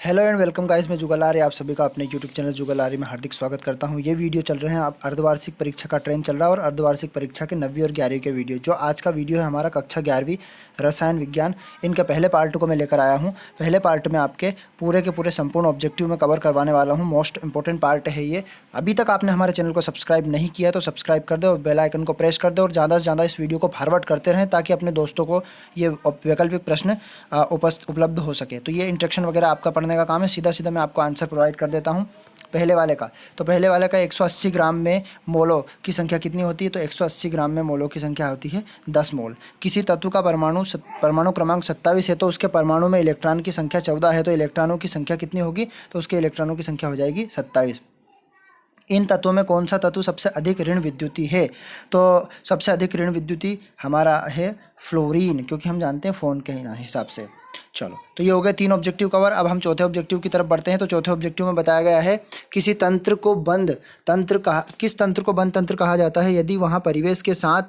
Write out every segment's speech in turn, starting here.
Hello and welcome guys, मैं जुगल आर्य आप सभी का अपने यूट्यूब चैनल जुगल आर्य में हार्दिक स्वागत करता हूं। ये वीडियो चल रहे हैं आप अर्धवार्षिक परीक्षा का ट्रेंड चल रहा है और अर्धवार्षिक परीक्षा के 9वीं और 11वीं के वीडियो। जो आज का वीडियो है हमारा कक्षा 11वीं रसायन विज्ञान, इनके पहले पार्ट को मैं लेकर आया हूँ। पहले पार्ट में आपके पूरे के पूरे संपूर्ण ऑब्जेक्टिव में कवर करवाने वाला हूँ। मोस्ट इंपॉर्टेंट पार्ट है ये। अभी तक आपने हमारे चैनल को सब्सक्राइब नहीं किया तो सब्सक्राइब कर दे और बेल आइकन को प्रेस कर दे और ज़्यादा से ज़्यादा इस वीडियो को फॉरवर्ड करते रहें ताकि अपने दोस्तों को ये वैकल्पिक प्रश्न उपलब्ध हो सके। तो ये इंस्ट्रक्शन वगैरह आपका पढ़ने का काम है। सीधा सीधा मैं आपको आंसर प्रोवाइड कर देता हूँ पहले वाले का। तो पहले वाले का 180 ग्राम में मोलों की संख्या कितनी होती है? तो 180 ग्राम में मोलों की संख्या होती है 10 मोल। किसी तत्व का परमाणु क्रमांक 27 है तो उसके परमाणु में इलेक्ट्रॉन की संख्या 14 है, तो इलेक्ट्रॉनों की संख्या कितनी होगी? तो उसके इलेक्ट्रॉनों की संख्या हो जाएगी 27। इन तत्वों में कौन सा तत्व सबसे अधिक ऋण विद्युती है? तो सबसे अधिक ऋण विद्युती हमारा है फ्लोरीन, क्योंकि हम जानते हैं फ़ोन के हिसाब से। चलो, तो ये हो गए 3 ऑब्जेक्टिव कवर। अब हम चौथे ऑब्जेक्टिव की तरफ बढ़ते हैं। तो चौथे ऑब्जेक्टिव में बताया गया है किसी तंत्र को बंद तंत्र कहा किस तंत्र को बंद तंत्र कहा जाता है यदि वहाँ परिवेश के साथ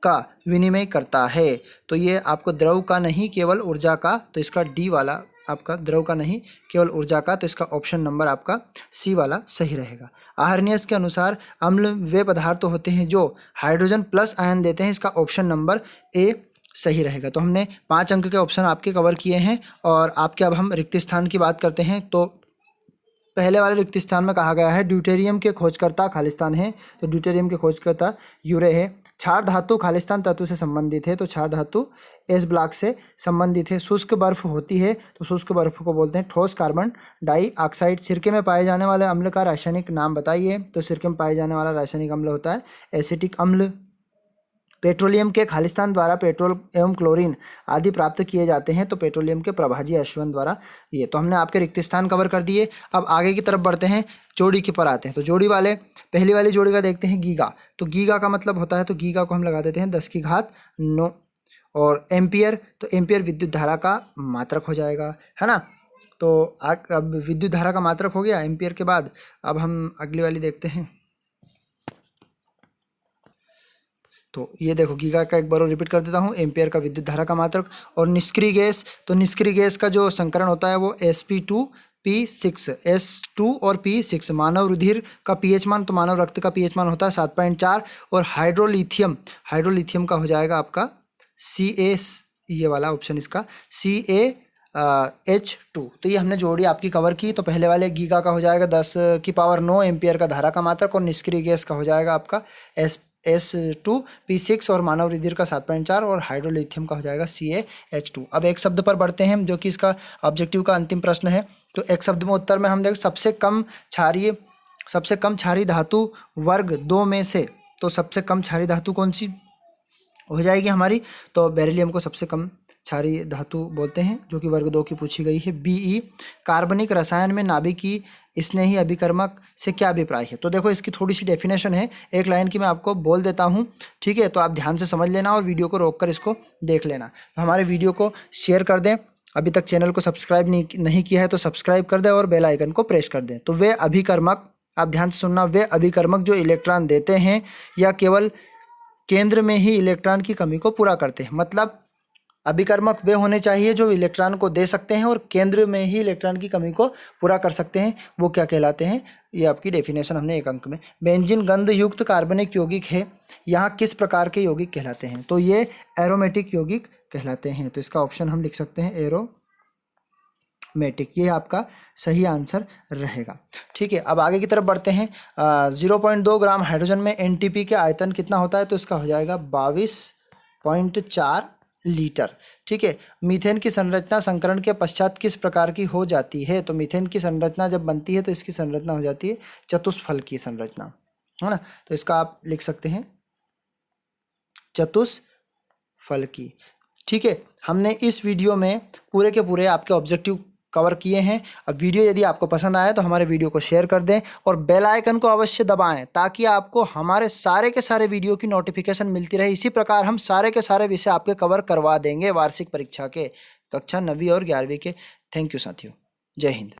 का विनिमय करता है। तो ये आपको द्रव का नहीं केवल ऊर्जा का, तो इसका डी वाला आपका द्रव का नहीं केवल ऊर्जा का, तो इसका ऑप्शन नंबर आपका सी वाला सही रहेगा। आर्हनियस के अनुसार अम्ल वे पदार्थ होते हैं जो हाइड्रोजन प्लस आयन देते हैं, इसका ऑप्शन नंबर ए सही रहेगा। तो हमने 5 अंक के ऑप्शन आपके कवर किए हैं और आपके अब हम रिक्त स्थान की बात करते हैं। तो पहले वाले रिक्त स्थान में कहा गया है ड्यूटेरियम के खोजकर्ता खालिस्तान है, तो ड्यूटेरियम के खोजकर्ता यूरे है। क्षार धातु खालिस्तान तत्व से संबंधित है, तो क्षार धातु एस ब्लॉक से संबंधित है। शुष्क बर्फ होती है, तो शुष्क बर्फ को बोलते हैं ठोस कार्बन डाइऑक्साइड। सिरके में पाए जाने वाले अम्ल का रासायनिक नाम बताइए। तो सिरके में पाए जाने वाला रासायनिक अम्ल होता है एसिटिक अम्ल। पेट्रोलियम के खालिस्तान द्वारा पेट्रोल एवं क्लोरीन आदि प्राप्त किए जाते हैं, तो पेट्रोलियम के प्रभाजी अश्वन द्वारा। ये तो हमने आपके रिक्त स्थान कवर कर दिए। अब आगे की तरफ बढ़ते हैं, जोड़ी के पर आते हैं। तो जोड़ी वाले पहली वाली जोड़ी का देखते हैं गीगा। तो गीगा का मतलब होता है, तो गीगा को हम लगा देते हैं 10⁻9। और एम्पियर, तो एम्पियर विद्युत धारा का मात्रक हो जाएगा, है ना। तो अब विद्युत धारा का मात्रक हो गया एम्पियर के बाद। अब हम अगली वाली देखते हैं। तो ये देखो गीगा का एक बार और रिपीट कर देता हूँ, एम्पियर का विद्युत धारा का मात्रक। और निष्क्रिय गैस, तो निष्क्रिय गैस का जो संकरण होता है वो sp2p6 S2 और P6। मानव रुधिर का पीएच मान, तो मानव रक्त का पीएच मान होता है 7.4। और हाइड्रोलिथियम का हो जाएगा आपका Ca, ये वाला ऑप्शन इसका CaH2। तो ये हमने जोड़ी आपकी कवर की। तो पहले वाले गीगा का हो जाएगा 10⁻9 एम्पियर का धारा का मात्रक, और निष्क्रिय गैस का हो जाएगा आपका S2P6 और मानव रुधिर का 7.4 और हाइड्रोलिथियम का हो जाएगा CaH2। अब एक शब्द पर बढ़ते हैं जो कि इसका ऑब्जेक्टिव का अंतिम प्रश्न है। तो एक शब्द में उत्तर में हम देख सबसे कम क्षारीय धातु वर्ग 2 में से, तो सबसे कम क्षारीय धातु कौन सी हो जाएगी हमारी? तो बेरिलियम को सबसे कम क्षारीय धातु बोलते हैं, जो कि वर्ग 2 की पूछी गई है। Be कार्बनिक रसायन में नाभिकीय स्नेही अभिकर्मक से क्या अभिप्राय है? तो देखो इसकी थोड़ी सी डेफिनेशन है, एक लाइन की मैं आपको बोल देता हूँ, ठीक है। तो आप ध्यान से समझ लेना और वीडियो को रोक कर इसको देख लेना। तो हमारे वीडियो को शेयर कर दें, अभी तक चैनल को सब्सक्राइब नहीं किया है तो सब्सक्राइब कर दें और बेल आइकन को प्रेस कर दें। तो वे अभिकर्मक, आप ध्यान से सुनना, वे अभिकर्मक जो इलेक्ट्रॉन देते हैं या केवल केंद्र में ही इलेक्ट्रॉन की कमी को पूरा करते हैं। मतलब अभिकर्मक वे होने चाहिए जो इलेक्ट्रॉन को दे सकते हैं और केंद्र में ही इलेक्ट्रॉन की कमी को पूरा कर सकते हैं। वो क्या कहलाते हैं? ये आपकी डेफिनेशन हमने एक अंक में। बेंजीन गंध युक्त कार्बनिक यौगिक है, यहाँ किस प्रकार के यौगिक कहलाते हैं? तो ये एरोमेटिक यौगिक कहलाते हैं। तो इसका ऑप्शन हम लिख सकते हैं एरोमेटिक, ये आपका सही आंसर रहेगा, ठीक है। अब आगे की तरफ बढ़ते हैं। 0.2 ग्राम हाइड्रोजन में एनटीपी के आयतन कितना होता है? तो इसका हो जाएगा 22.4 लीटर, ठीक है। मीथेन की संरचना संकरण के पश्चात किस प्रकार की हो जाती है? तो मीथेन की संरचना जब बनती है तो इसकी संरचना हो जाती है चतुष्फल की संरचना, है ना। तो इसका आप लिख सकते हैं चतुष्फल की, ठीक है। हमने इस वीडियो में पूरे के पूरे आपके ऑब्जेक्टिव कवर किए हैं। अब वीडियो यदि आपको पसंद आए तो हमारे वीडियो को शेयर कर दें और बेल आइकन को अवश्य दबाएं ताकि आपको हमारे सारे के सारे वीडियो की नोटिफिकेशन मिलती रहे। इसी प्रकार हम सारे के सारे विषय आपके कवर करवा देंगे वार्षिक परीक्षा के, कक्षा 9वीं और 11वीं के। थैंक यू साथियों, जय हिंद।